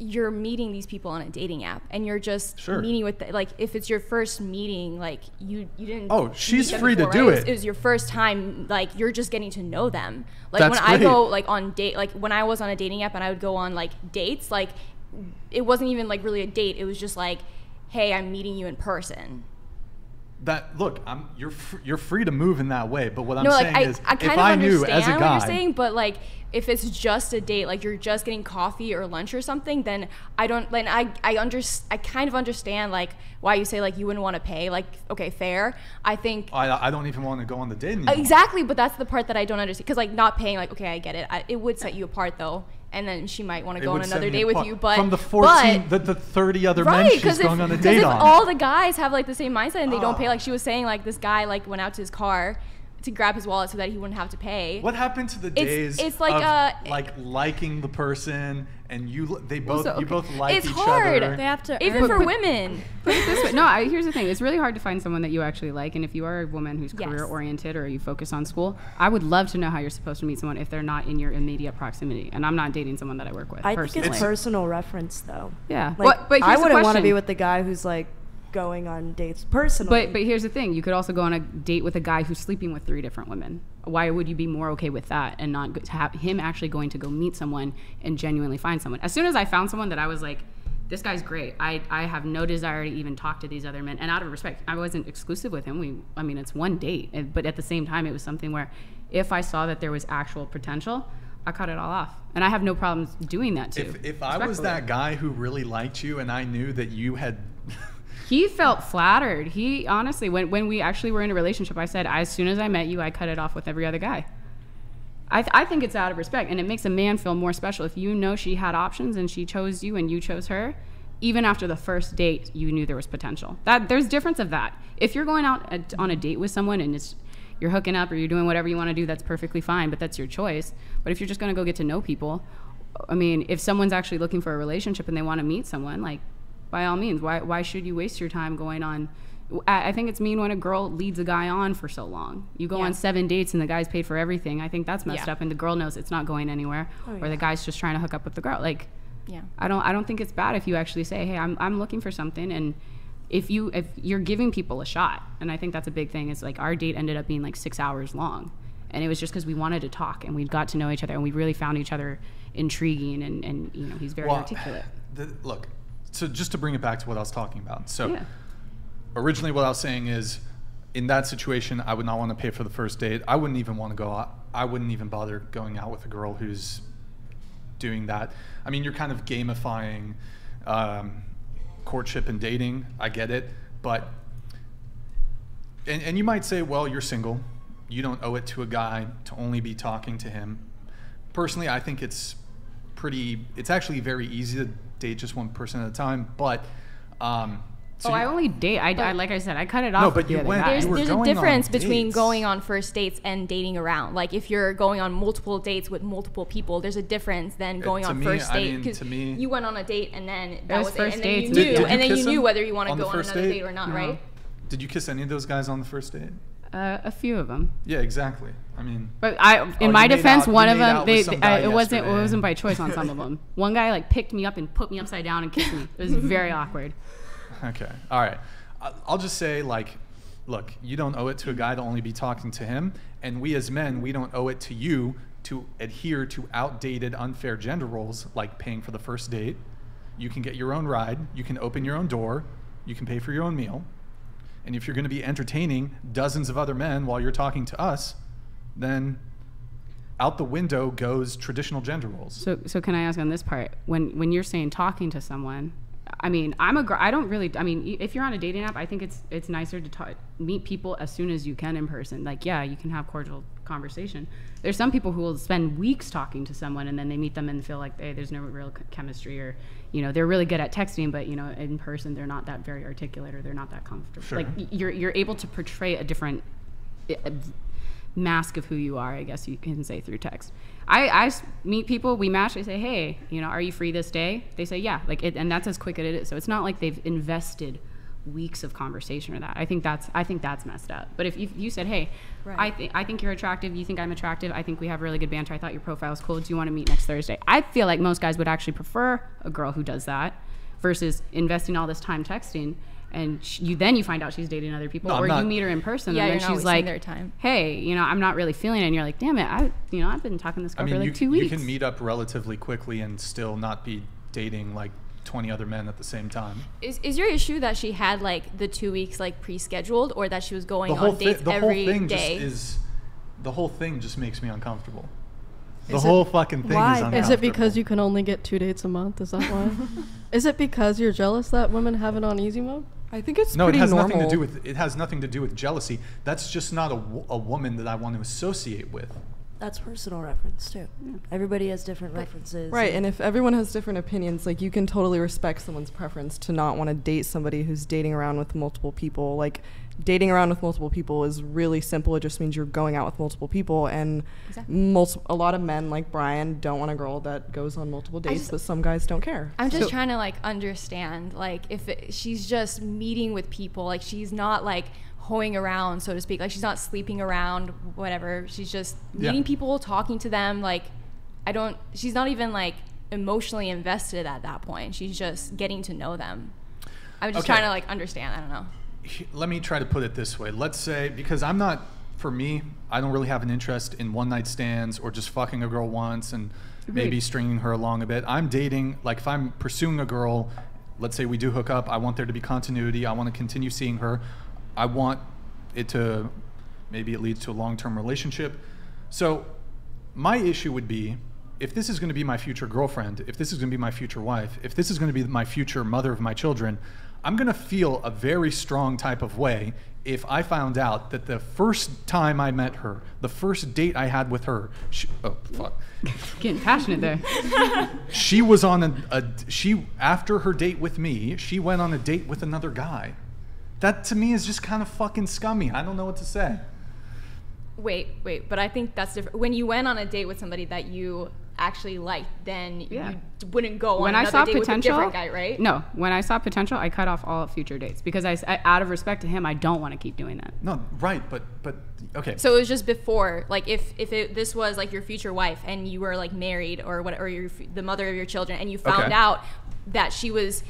you're meeting these people on a dating app, and you're just meeting with like, if it's your first meeting, like you didn't. Oh, she's free before, to do it. It was your first time, like you're just getting to know them. Like That's when great. I go like on date, like when I was on a dating app and I would go on like dates, like it wasn't even like really a date. It was just like, hey, I'm meeting you in person. That look, you're free to move in that way, but what I'm like, saying is, I kind if of I knew understand as a what guy, you're saying, but like if it's just a date, like you're just getting coffee or lunch or something, then I don't. Like I kind of understand like why you say like you wouldn't want to pay. Like okay, fair. I think I don't even want to go on the date anymore. Exactly, but that's the part that I don't understand. Because like not paying, like okay, I get it. It would set you apart though. And then she might want to go on another date with you, but from the 14, the 30 other men she's going on a date on. Because if all the guys have like the same mindset and they don't pay, like she was saying, like this guy like went out to his car to grab his wallet so that he wouldn't have to pay. What happened to the days it's like of like liking the person and you both like it's each hard. other? They have to even for women. Put it this way. No, here's the thing. It's really hard to find someone that you actually like. And if you are a woman who's career oriented or you focus on school, I would love to know how you're supposed to meet someone if they're not in your immediate proximity. And I'm not dating someone that I work with. I think it's personal reference though. Yeah. Like, but I wouldn't want to be with the guy who's like going on dates personally. But here's the thing. You could also go on a date with a guy who's sleeping with 3 different women. Why would you be more okay with that and not to have him actually going to go meet someone and genuinely find someone? As soon as I found someone that I was like, this guy's great, I have no desire to even talk to these other men. And out of respect, I wasn't exclusive with him. I mean, it's one date. But at the same time, it was something where if I saw that there was actual potential, I cut it all off. And I have no problems doing that too. If I was that guy who really liked you and I knew that you had... He felt flattered. He honestly, when we actually were in a relationship, I said, as soon as I met you, I cut it off with every other guy. I think it's out of respect, and it makes a man feel more special. If you know she had options and she chose you and you chose her, even after the first date, you knew there was potential. There's difference of that. If you're going out on a date with someone and you're hooking up or you're doing whatever you want to do, that's perfectly fine, but that's your choice. But if you're just going to go get to know people, I mean, if someone's actually looking for a relationship and they want to meet someone, like, by all means, why should you waste your time going on? I think it's mean when a girl leads a guy on for so long. You go on 7 dates and the guy's paid for everything. I think that's messed up, and the girl knows it's not going anywhere, or the guy's just trying to hook up with the girl. Like, I don't think it's bad if you actually say, hey, I'm looking for something, and if you're giving people a shot, and I think that's a big thing. Is like our date ended up being like 6 hours long, and it was just because we wanted to talk and we got to know each other and we really found each other intriguing, and you know, he's very articulate. Look. So just to bring it back to what I was talking about. So originally what I was saying is, in that situation, I would not want to pay for the first date. I wouldn't even want to go out. I wouldn't even bother going out with a girl who's doing that. I mean, you're kind of gamifying courtship and dating. I get it. But, and you might say, well, you're single. You don't owe it to a guy to only be talking to him. Personally, I think it's actually very easy to date just one person at a time, but I only date. I like I said, I cut it off. No, but there's a difference between going on first dates and dating around. Like if you're going on multiple dates with multiple people, there's a difference than going on first date. Because you went on a date and then that was first it, date. And then you knew whether you want to go on another date or not, right? Did you kiss any of those guys on the first date? A few of them. Yeah, exactly. I mean, but in my defense, one of them, it wasn't by choice on some of them. One guy like picked me up and put me upside down and kissed me. It was very awkward. Okay, all right. I'll just say, like, look, you don't owe it to a guy to only be talking to him, and we as men, we don't owe it to you to adhere to outdated, unfair gender roles like paying for the first date. You can get your own ride. You can open your own door. You can pay for your own meal. And if you're going to be entertaining dozens of other men while you're talking to us, then out the window goes traditional gender roles. So can I ask on this part, when you're saying talking to someone, I mean, I'm a girl. I don't really. I mean, if you're on a dating app, I think it's nicer to meet people as soon as you can in person. Like, yeah, you can have cordial conversation. There's some people who will spend weeks talking to someone and then they meet them and feel like, hey, there's no real chemistry, or you know, they're really good at texting, but you know, in person they're not that very articulate, or they're not that comfortable. Sure. Like you're able to portray a different mask of who you are, I guess you can say, through text. I meet people, we match, I say, hey, you know, are you free this day? They say, yeah, like it, and that's as quick as it is. So it's not like they've invested weeks of conversation or that. I think that's messed up. But if you said, hey, Right. I think you're attractive, you think I'm attractive, I think we have really good banter, I thought your profile was cool, do you want to meet next Thursday? I feel like most guys would actually prefer a girl who does that versus investing all this time texting, and you find out she's dating other people, No, I'm or not- you meet her in person, Yeah, and you're then not she's wasting like, their time. hey, you know, I'm not really feeling it, and you're like, damn it, I've been talking to this girl for like 2 you weeks. can meet up relatively quickly and still not be dating like 20 other men at the same time. Is your issue that she had like the 2 weeks like pre-scheduled, or that she was going on dates The every whole thing day? the whole thing just makes me uncomfortable. The Is it- whole fucking thing Why? is uncomfortable. Is it because you can only get 2 dates a month? Is that why? Is it because you're jealous that women have it on easy mode? I think it's No, it pretty has normal. nothing to do with jealousy. That's just not a woman that I want to associate with. That's personal reference too. Everybody has different references. Right, and if everyone has different opinions, like, you can totally respect someone's preference to not want to date somebody who's dating around with multiple people. Like, dating around with multiple people is really simple. It just means you're going out with multiple people, and Exactly. a lot of men like Brian don't want a girl that goes on multiple dates, just- but some guys don't care. I'm just So- trying to like understand, like, if she's just meeting with people, like she's not like hoeing around, so to speak, like she's not sleeping around, whatever, she's just Yeah. meeting people, talking to them, like she's not even like emotionally invested at that point, she's just getting to know them. I'm just Okay. trying to like understand, I don't know. Let me try to put it this way. Let's say, because I don't really have an interest in one night stands or just fucking a girl once and maybe stringing her along a bit. I'm dating, like if I'm pursuing a girl, let's say we do hook up, I want there to be continuity. I want to continue seeing her. I want it to, maybe it leads to a long-term relationship. So my issue would be, if this is going to be my future girlfriend, if this is going to be my future wife, if this is going to be my future mother of my children, I'm going to feel a very strong type of way if I found out that the first time I met her, the first date I had with her, Getting passionate there. she was on after her date with me, she went on a date with another guy. That to me is just kind of fucking scummy. I don't know what to say. Wait, but I think that's different. When you went on a date with somebody that you actually liked, then Yeah. you wouldn't go on When I another saw date with a potential, different guy, right? No, when I saw potential, I cut off all future dates because I out of respect to him, I don't want to keep doing that. No, right, but okay. So it was just before, like if this was like your future wife and you were like married or what, or the mother of your children, and you found Okay. out that she was,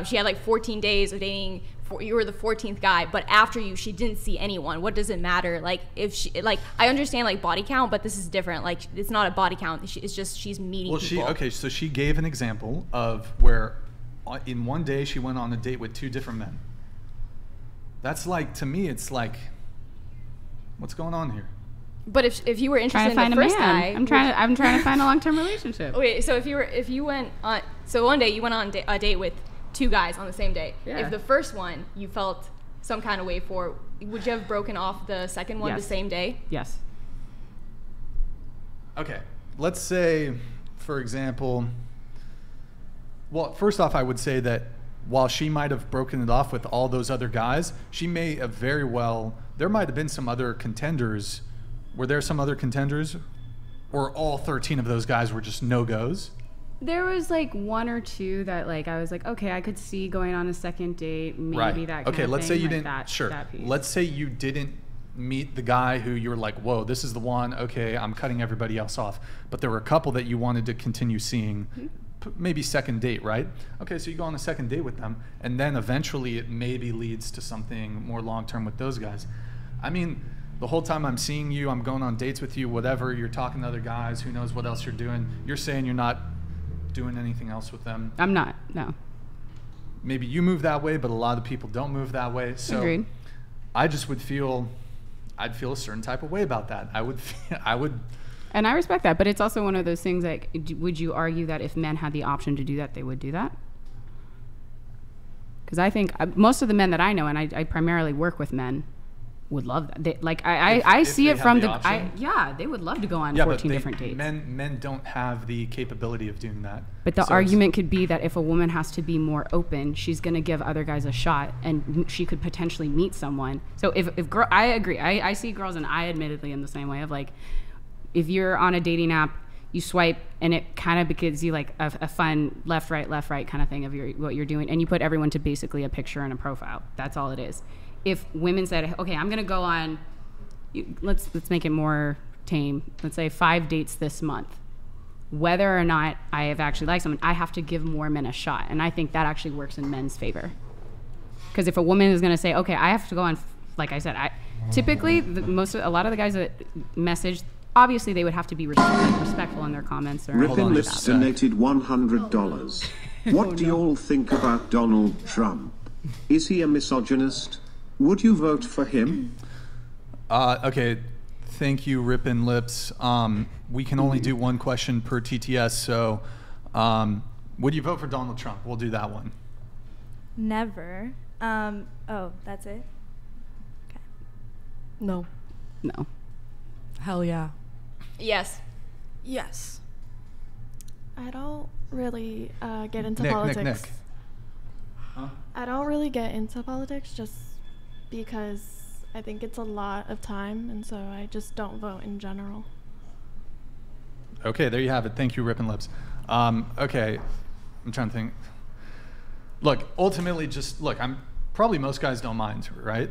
she had like 14 days of dating, you were the 14th guy, but after you, she didn't see anyone. What does it matter? Like if she, like, I understand like body count, but this is different. Like it's not a body count. It's just she's meeting people. So she gave an example of where in one day she went on a date with 2 different men. That's like, to me, it's like, what's going on here? But if you were Trying interested to in find the a first man. guy, I'm trying to find a long-term relationship. wait, so if you went on, so one day you went on a date with 2 guys on the same day. Yeah. If the first one you felt some kind of way for, would you have broken off the second one the Yes. same day? Yes. Okay, let's say, for example, well, first off, I would say that while she might have broken it off with all those other guys, she may have very well, there might have been some other contenders. Were there some other contenders? Or all 13 of those guys were just no-goes? There was like 1 or 2 that like I was like, okay, I could see going on a second date, maybe that kind Okay, of let's thing, say you like didn't, that, sure. that piece. Let's say you didn't meet the guy who you were like, whoa, this is the one, okay, I'm cutting everybody else off. But there were a couple that you wanted to continue seeing, maybe second date, right? Okay, so you go on a second date with them, and then eventually it maybe leads to something more long-term with those guys. I mean, the whole time I'm seeing you, I'm going on dates with you, whatever, you're talking to other guys, who knows what else you're doing. You're saying you're not doing anything else with them. I'm not, no. Maybe you move that way, but a lot of people don't move that way. So Agreed. I just would feel, I'd feel a certain type of way about that. I would. And I respect that, but it's also one of those things like, would you argue that if men had the option to do that, they would do that? Because I think most of the men that I know, and I primarily work with men, would love that. They, like I If see they it had from the the option? yeah, they would love to go on Yeah, 14 but different dates. Men don't have the capability of doing that. But the So it's- argument could be that if a woman has to be more open, she's going to give other guys a shot, and she could potentially meet someone. So if I agree, I see girls, and I admittedly am the same way of like, if you're on a dating app, you swipe, and it kind of gives you like a fun left right kind of thing of what you're doing, and you put everyone to basically a picture and a profile. That's all it is. If women said, okay, I'm gonna go on, let's make it more tame. Let's say 5 dates this month. Whether or not I have actually liked someone, I have to give more men a shot, and I think that actually works in men's favor. Because if a woman is gonna say, okay, I have to go on, like I said, typically a lot of the guys that message, obviously they would have to be respectful in their comments. Or Rippin Lips donated $100. What do you all think about Donald Trump? Is he a misogynist? Would you vote for him? Okay, thank you, Rippin Lips. We can only do one question per TTS, so would you vote for Donald Trump? We'll do that one. Never. Oh, that's it? Okay. No. No. Hell yeah. Yes. Yes. I don't really get into Nick. politics. Huh? I don't really get into politics just because I think it's a lot of time, and so I just don't vote in general. Okay, there you have it. Thank you, Rippin Lips. Okay, I'm trying to think. Look, ultimately, probably most guys don't mind, right?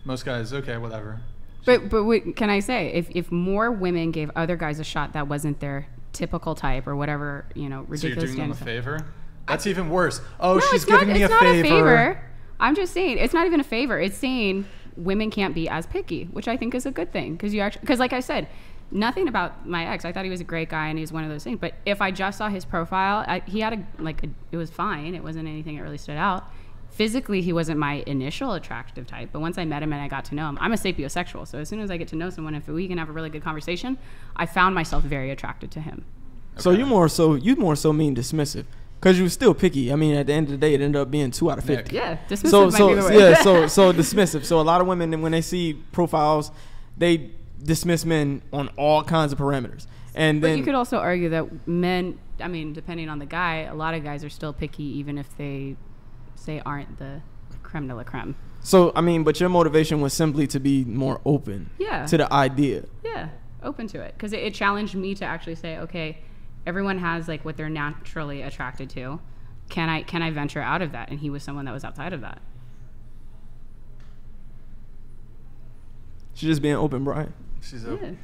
Most guys, okay, whatever. But what can I say? If more women gave other guys a shot that wasn't their typical type or whatever, ridiculous. So you're doing them a standards. favor? That's even worse. Oh, No, she's it's not, giving me it's a not favor. a favor. I'm just saying it's not even a favor. It's saying women can't be as picky, which I think is a good thing because like I said, nothing about my ex. I thought he was a great guy and he was one of those things. But if I just saw his profile, he had it was fine. It wasn't anything that really stood out. Physically, he wasn't my initial attractive type, but once I met him and I got to know him, I'm a sapiosexual. So as soon as I get to know someone, if we can have a really good conversation, I found myself very attracted to him. Okay. So you more so mean dismissive, because you were still picky. I mean, at the end of the day, it ended up being 2 out of 50. Yeah, dismissive might be the word. So dismissive. So a lot of women, when they see profiles, they dismiss men on all kinds of parameters. And But then you could also argue that men, I mean, depending on the guy, a lot of guys are still picky even if they say aren't the creme de la creme. So I mean, but your motivation was simply to be more open Yeah. to the idea. Yeah, open to it. Because it challenged me to actually say, okay, everyone has like what they're naturally attracted to. Can I venture out of that? And he was someone that was outside of that. She's just being open, Brian. She's Yeah. open.